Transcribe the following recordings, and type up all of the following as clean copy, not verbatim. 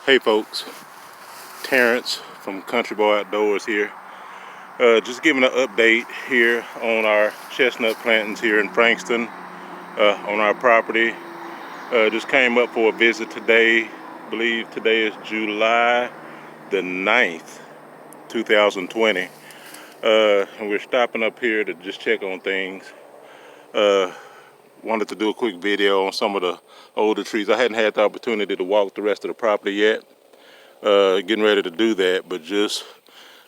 Hey folks, Terrence from Country Boy Outdoors here. Just giving an update here on our chestnut plantings here in Frankston on our property. Just came up for a visit today. I believe today is July the 9th, 2020. And we're stopping up here to just check on things. Wanted to do a quick video on some of the older trees. I hadn't had the opportunity to walk the rest of the property yet. Getting ready to do that, but just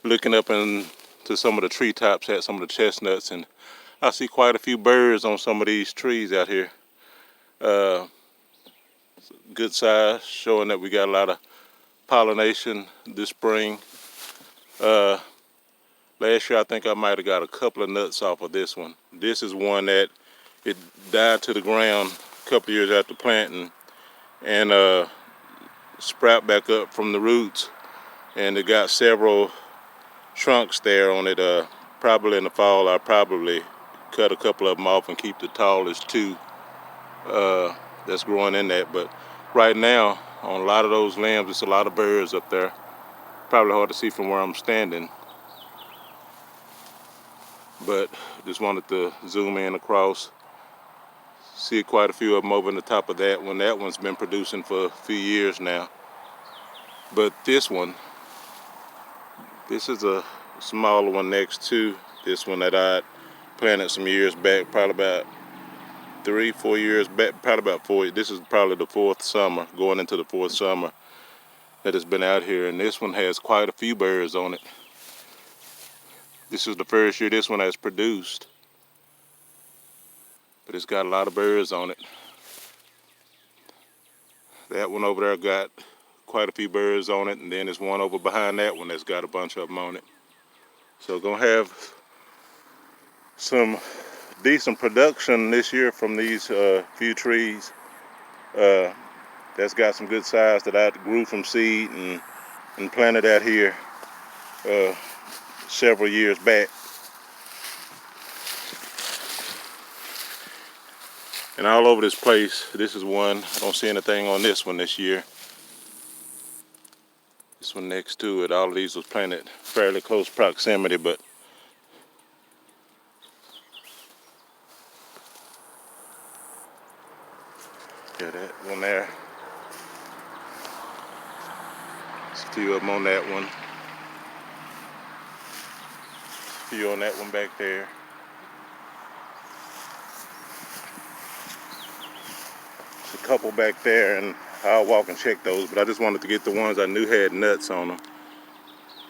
looking up into some of the treetops at some of the chestnuts, and I see quite a few birds on some of these trees out here. Good size, showing that we got a lot of pollination this spring. Last year I think I might have got a couple of nuts off of this one. This is one that it died to the ground a couple of years after planting, and sprout back up from the roots, and it got several trunks there on it. Probably in the fall I'll probably cut a couple of them off and keep the tallest two that's growing in that. But right now on a lot of those limbs it's a lot of birds up there. Probably hard to see from where I'm standing, but just wanted to zoom in across. See quite a few of them over in the top of that one. That one's been producing for a few years now. But this one, this is a smaller one next to this one that I planted some years back, probably about 3-4 years back, probably about 4. This is probably the 4th summer, going into the 4th summer that it's been out here, and this one has quite a few birds on it. This is the first year this one has produced, but it's got a lot of birds on it. That one over there got quite a few birds on it, and then there's one over behind that one that's got a bunch of them on it. So gonna have some decent production this year from these few trees. That's got some good size that I grew from seed and planted out here several years back. And all over this place, this is one. I don't see anything on this one this year. This one next to it, all of these was planted fairly close proximity, but yeah, that one there. There's a few of them on that one. A few on that one back there. There's a couple back there, and I'll walk and check those, but I just wanted to get the ones I knew had nuts on them.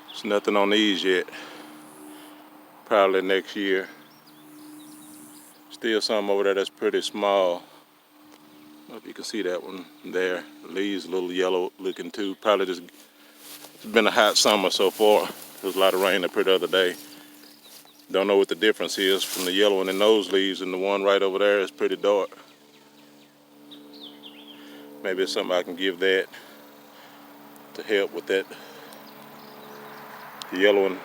There's nothing on these yet. Probably next year. Still some over there that's pretty small. I don't know if you can see that one there. The leaves a little yellow looking too. Probably just, it's been a hot summer so far. There was a lot of rain up here the other day. Don't know what the difference is from the yellow one in those leaves, and the one right over there is pretty dark. Maybe it's something I can give that to help with that, the yellow one.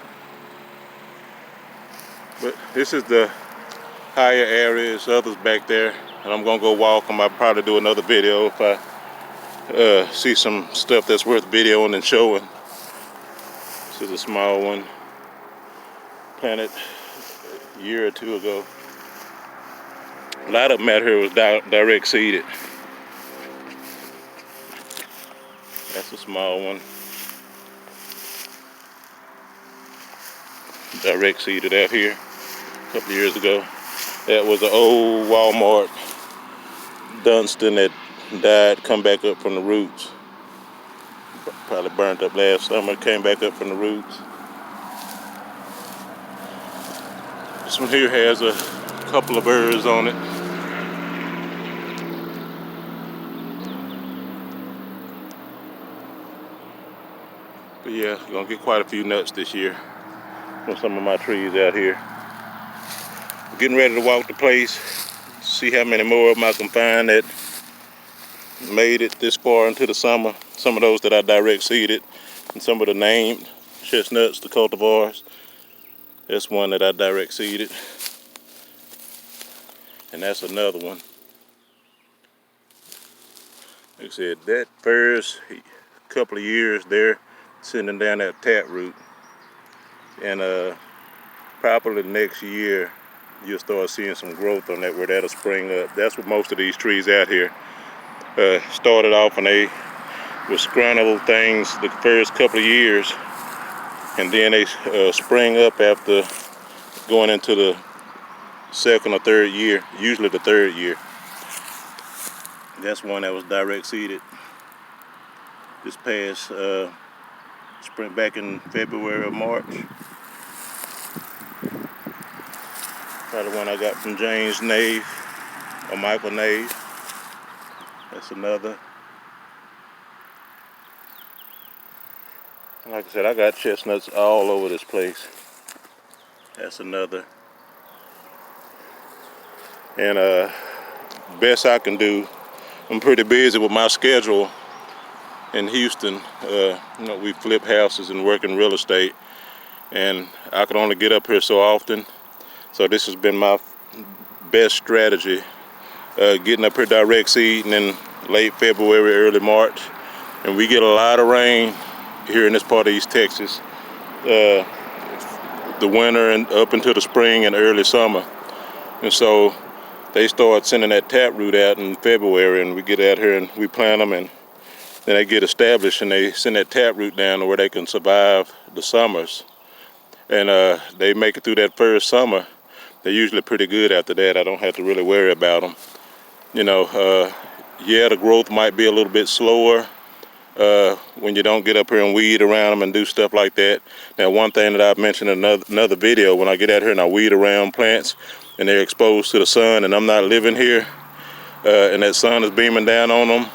But this is the higher areas, others back there, and I'm gonna go walk them. I'll probably do another video if I see some stuff that's worth videoing and showing. This is a small one, planted a year or two ago. A lot of them out here was direct seeded. That's a small one. Direct seeded out here a couple of years ago. That was an old Walmart Dunstan that died, come back up from the roots. Probably burnt up last summer, came back up from the roots. This one here has a couple of birds on it. But yeah, gonna get quite a few nuts this year from some of my trees out here. Getting ready to walk the place, see how many more of them I can find that made it this far into the summer. Some of those that I direct seeded, and some of the named chestnuts, the cultivars. That's one that I direct seeded, and that's another one. Like I said, that first couple of years they're sending down that taproot, and probably next year you'll start seeing some growth on that, where that'll spring up. That's what most of these trees out here started off, and they were scrannable things the first couple of years, and then they spring up after going into the second or third year, usually the third year. That's one that was direct seeded this past spring, back in February or March. Probably one I got from James Nave or Michael Nave. That's another. Like I said, I got chestnuts all over this place. That's another. And best I can do, I'm pretty busy with my schedule in Houston. You know, we flip houses and work in real estate, and I can only get up here so often. So this has been my best strategy, getting up here direct seeding in late February, early March. And we get a lot of rain here in this part of East Texas, the winter and up into the spring and early summer. And so they start sending that taproot out in February, and we get out here and we plant them, and then they get established, and they send that taproot down to where they can survive the summers. And they make it through that first summer. They're usually pretty good after that. I don't have to really worry about them. You know, yeah, the growth might be a little bit slower when you don't get up here and weed around them and do stuff like that. Now, one thing that I've mentioned in another video, when I get out here and I weed around plants and they're exposed to the sun and I'm not living here, and that sun is beaming down on them,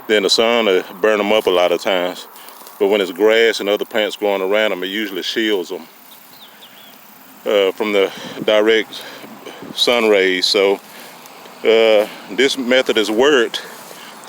then the sun will burn them up a lot of times. But when it's grass and other plants growing around them, it usually shields them from the direct sun rays. So this method has worked